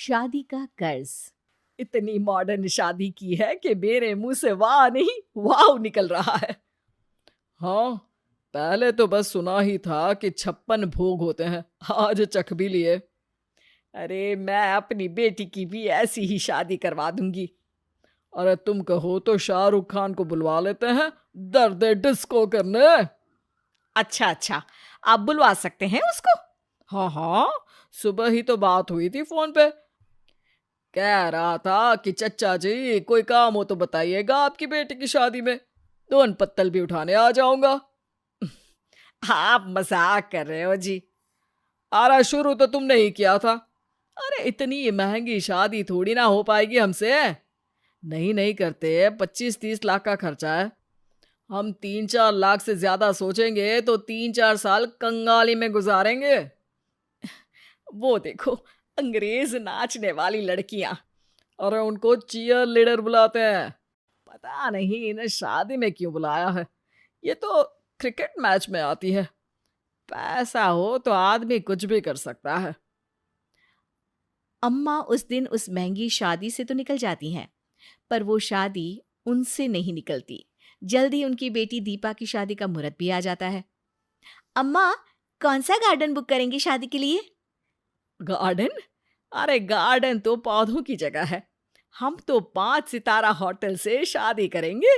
शादी का कर्ज। इतनी मॉडर्न शादी की है कि मेरे मुंह से वाह नहीं वाव निकल रहा है। हाँ, पहले तो बस सुना ही था कि 56 भोग होते हैं, आज चख भी लिए। अरे मैं अपनी बेटी की भी ऐसी ही शादी करवा दूंगी। अरे तुम कहो तो शाहरुख खान को बुलवा लेते हैं दर्द डिस्को करने। अच्छा अच्छा, आप बुलवा सकते हैं उसको। हाँ हाँ, सुबह ही तो बात हुई थी फोन पे। कह रहा था कि चचा जी कोई काम हो तो बताइएगा आपकी बेटी की शादी में, दोन पत्तल भी उठाने आ जाऊंगा। आप मजाक कर रहे हो जी। अरे शुरू तो तुमने ही किया था। अरे इतनी महंगी शादी थोड़ी ना हो पाएगी हमसे। नहीं नहीं करते, 25-30 लाख का खर्चा है। हम 3-4 लाख से ज्यादा सोचेंगे तो 3-4 साल कंगाली में गुजारेंगे। वो देखो, अंग्रेज नाचने वाली लड़कियां। अरे उनको चीयर लीडर बुलाते हैं। पता नहीं इन्हें शादी में क्यों बुलाया है। ये तो क्रिकेट मैच में आती है। पैसा हो तो आदमी कुछ भी कर सकता है। अम्मा उस दिन उस महंगी शादी से तो निकल जाती हैं, पर वो शादी उनसे नहीं निकलती। जल्दी उनकी बेटी दीपा की शादी का मुहूर्त भी आ जाता है। अम्मा, कौन सा गार्डन बुक करेंगी शादी के लिए? गार्डन? अरे गार्डन तो पौधों की जगह है। हम तो 5 सितारा होटल से शादी करेंगे।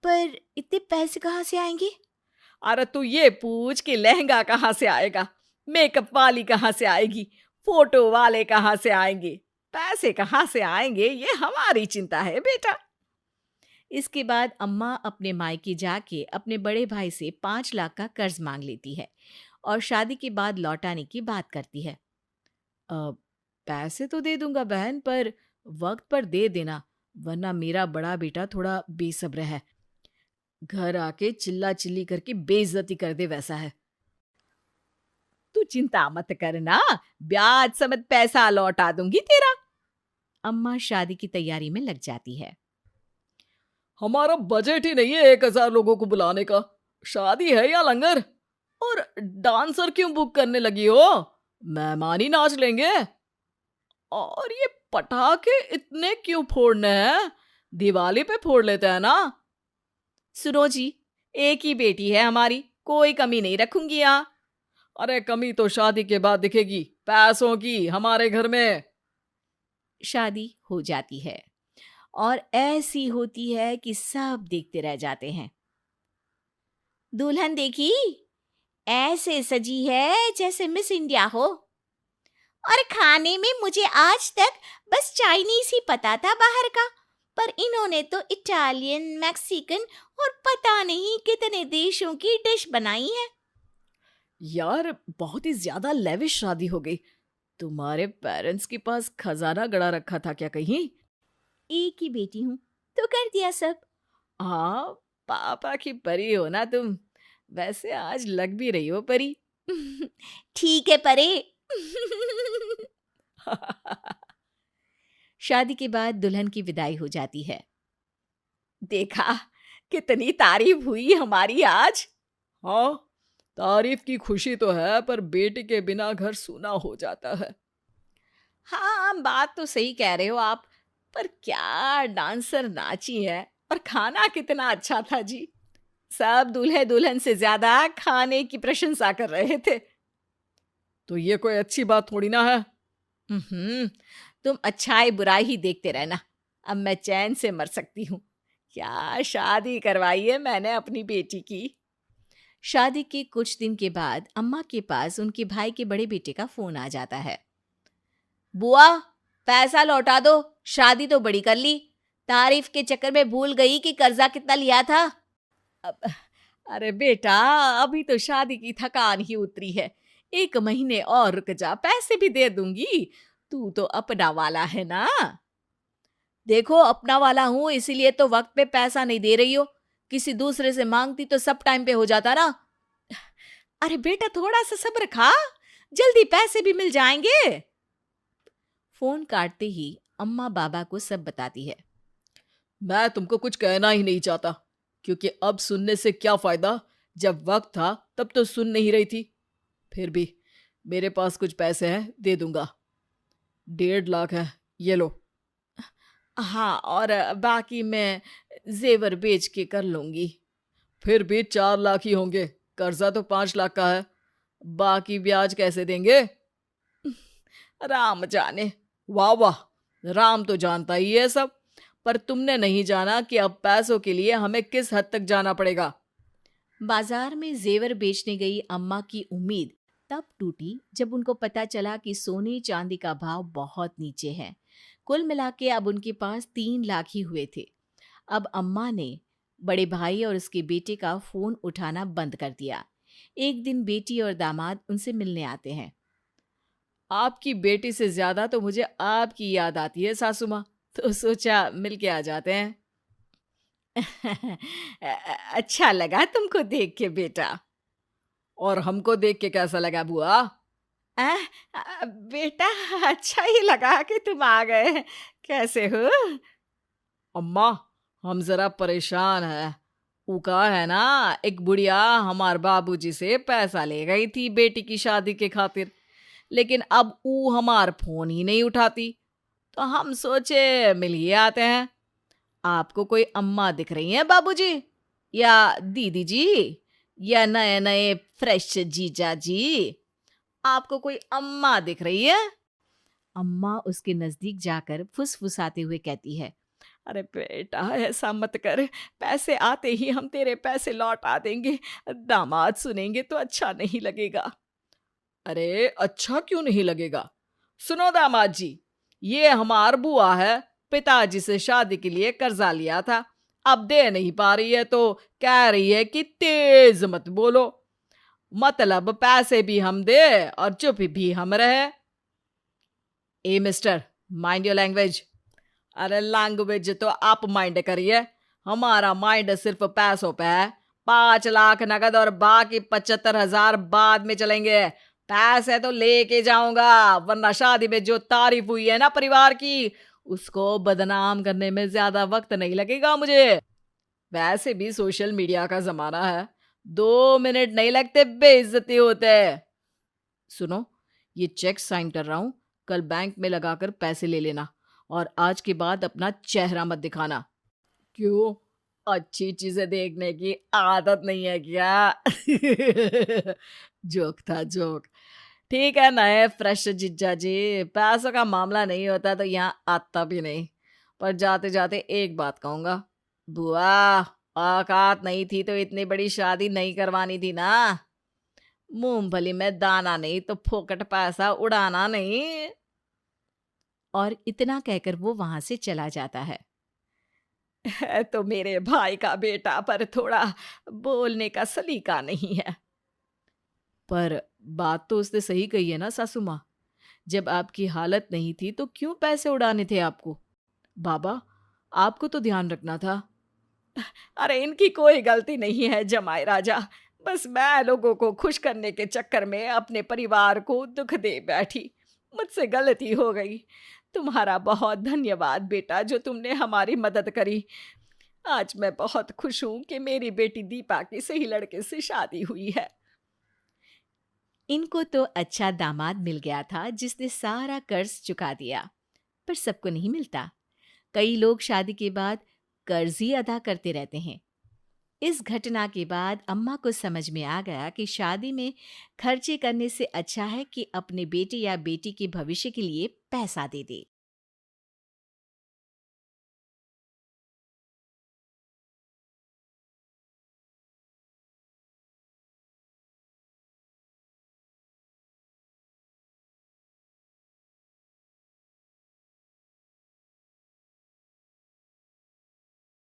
पर इतने पैसे कहाँ से आएंगे? अरे तू ये पूछ कि लहंगा कहाँ से आएगा, मेकअप वाली कहाँ से आएगी, फोटो वाले कहाँ से आएंगे, पैसे कहाँ से आएंगे ये हमारी चिंता है बेटा। इसके बाद अम्मा अपने मायके जाके अपने बड़े भाई से 5 लाख का कर्ज मांग लेती है और शादी के बाद लौटाने की बात करती है। पैसे तो दे दूंगा बहन, पर वक्त पर दे देना, वरना मेरा बड़ा बेटा थोड़ा बेसब्र है। घर आके चिल्ला चिल्ली करके बेइज्जती कर दे वैसा है। तू चिंता मत करना, ब्याज समेत पैसा लौटा दूंगी तेरा। अम्मा शादी की तैयारी में लग जाती है। हमारा बजट ही नहीं है 1,000 लोगों को बुलाने का। शादी है या लंगर? और डांसर क्यों बुक करने लगी हो? मेहमान ही नाच लेंगे। और ये पटाखे इतने क्यों फोड़ने हैं? दिवाली पे फोड़ लेते हैं ना। सुनो जी, एक ही बेटी है हमारी, कोई कमी नहीं रखूंगी यहाँ। अरे कमी तो शादी के बाद दिखेगी, पैसों की, हमारे घर में। शादी हो जाती है और ऐसी होती है कि सब देखते रह जाते हैं। दुल्हन देखी, ऐसे सजी है जैसे मिस इंडिया हो। और खाने में मुझे आज तक बस चाइनीज ही पता था बाहर का, पर इन्होंने तो इटालियन, मैक्सिकन और पता नहीं कितने देशों की डिश बनाई है। यार बहुत ही ज्यादा लेविश शादी हो गई। तुम्हारे पेरेंट्स के पास खजाना गड़ा रखा था क्या कहीं? एक ही बेटी हूँ तो कर दिया सब। हाँ, पापा की परी हो ना तुम। वैसे आज लग भी रही हो परी। ठीक है परे। शादी के बाद दुल्हन की विदाई हो जाती है। देखा, कितनी तारीफ हुई हमारी आज। हाँ, तारीफ की खुशी तो है, पर बेटी के बिना घर सूना हो जाता है। हाँ, बात तो सही कह रहे हो आप, पर क्या डांसर नाची है और खाना कितना अच्छा था जी। सब दूल्हे दुल्हन से ज्यादा खाने की प्रशंसा कर रहे थे। तो ये कोई अच्छी बात थोड़ी ना है। तुम अच्छाई बुराई ही देखते रहना, अब मैं चैन से मर सकती हूँ। क्या शादी करवाई है मैंने अपनी बेटी की। शादी के कुछ दिन के बाद अम्मा के पास उनके भाई के बड़े बेटे का फोन आ जाता है। बुआ, पैसा लौटा दो, शादी तो बड़ी कर ली, तारीफ के चक्कर में भूल गई कि कर्जा कितना लिया था। अरे बेटा, अभी तो शादी की थकान ही उतरी है, 1 महीने और रुक जा, पैसे भी दे दूंगी। तू तो अपना वाला है ना। देखो, अपना वाला हूं इसीलिए तो वक्त पे पैसा नहीं दे रही हो, किसी दूसरे से मांगती तो सब टाइम पे हो जाता ना। अरे बेटा, थोड़ा सा सब्र खा, जल्दी पैसे भी मिल जाएंगे। फोन काटते ही अम्मा बाबा को सब बताती है। मैं तुमको कुछ कहना ही नहीं चाहता, क्योंकि अब सुनने से क्या फायदा, जब वक्त था तब तो सुन नहीं रही थी। फिर भी मेरे पास कुछ पैसे हैं, दे दूंगा। 1.5 लाख है, ये लो। हाँ, और बाकी मैं जेवर बेच के कर लूंगी। फिर भी 4 लाख ही होंगे, कर्जा तो 5 लाख का है, बाकी ब्याज कैसे देंगे? राम जाने। वाह वाह, राम तो जानता ही है सब, पर तुमने नहीं जाना कि अब पैसों के लिए हमें किस हद तक जाना पड़ेगा। बाजार में जेवर बेचने गई अम्मा की उम्मीद तब टूटी जब उनको पता चला कि सोने चांदी का भाव बहुत नीचे है। कुल मिला के अब उनके पास 3 लाख ही हुए थे। अब अम्मा ने बड़े भाई और उसके बेटे का फोन उठाना बंद कर दिया। एक दिन बेटी और दामाद उनसे मिलने आते हैं। आपकी बेटी से ज्यादा तो मुझे आपकी याद आती है सासू माँ, तो सोचा मिल के आ जाते हैं। अच्छा लगा तुमको देख के बेटा। और हमको देख के कैसा लगा बुआ? आ, बेटा, अच्छा ही लगा कि तुम आ गए। कैसे हो? अम्मा, हम जरा परेशान है। उका है ना, एक बुढ़िया हमार बाबूजी से पैसा ले गई थी बेटी की शादी के खातिर, लेकिन अब ऊ हमार फोन ही नहीं उठाती, तो हम सोचे मिल ही आते हैं। आपको कोई अम्मा दिख रही है बाबूजी, या दीदी जी, या नए नए फ्रेश जीजा जी? आपको कोई अम्मा दिख रही है? अम्मा उसके नजदीक जाकर फुसफुसाते हुए कहती है, अरे बेटा, ऐसा मत कर, पैसे आते ही हम तेरे पैसे लौटा देंगे। दामाद सुनेंगे तो अच्छा नहीं लगेगा। अरे अच्छा क्यों नहीं लगेगा? सुनो दामाद जी, ये हमार बुआ है, पिताजी से शादी के लिए कर्जा लिया था, अब दे नहीं पा रही है तो कह रही है कि तेज मत बोलो, मतलब पैसे भी हम दे और चुप भी हम रहे। ए मिस्टर, माइंड योर लैंग्वेज। अरे लैंग्वेज तो आप माइंड करिए, हमारा माइंड सिर्फ पैसों पे है। 5 लाख नगद और बाकी 75,000 बाद में चलेंगे। पैसे तो लेके जाऊंगा, वरना शादी में जो तारीफ हुई है ना परिवार की, उसको बदनाम करने में ज्यादा वक्त नहीं लगेगा मुझे। वैसे भी सोशल मीडिया का जमाना है, 2 मिनट नहीं लगते बेइज्जती होते। सुनो, ये चेक साइन कर रहा हूं, कल बैंक में लगाकर पैसे ले लेना, और आज के बाद अपना चेहरा मत दिखाना। क्यों, अच्छी चीजें देखने की आदत नहीं है क्या? जोक था, जोक। ठीक है नए फ्रेश जिज्जा जी, पैसों का मामला नहीं होता तो यहाँ आता भी नहीं। पर जाते जाते एक बात कहूंगा, बुआ, औकात नहीं थी तो इतनी बड़ी शादी नहीं करवानी थी ना। मूंगफली में दाना नहीं तो फोकट पैसा उड़ाना नहीं। और इतना कहकर वो वहां से चला जाता है। तो मेरे भाई का बेटा, पर थोड़ा बोलने का सलीका नहीं है। पर बात तो उसने सही कही है ना सासू माँ, जब आपकी हालत नहीं थी तो क्यों पैसे उड़ाने थे आपको? बाबा, आपको तो ध्यान रखना था। अरे इनकी कोई गलती नहीं है जमाई राजा, बस मैं लोगों को खुश करने के चक्कर में अपने परिवार को दुख दे बैठी। मुझसे गलती हो गई। तुम्हारा बहुत धन्यवाद बेटा, जो तुमने हमारी मदद करी। आज मैं बहुत खुश हूं कि मेरी बेटी दीपा की सही लड़के से शादी हुई है। इनको तो अच्छा दामाद मिल गया था जिसने सारा कर्ज चुका दिया, पर सबको नहीं मिलता। कई लोग शादी के बाद कर्ज ही अदा करते रहते हैं। इस घटना के बाद अम्मा को समझ में आ गया कि शादी में खर्चे करने से अच्छा है कि अपने बेटे या बेटी के भविष्य के लिए पैसा दे दे।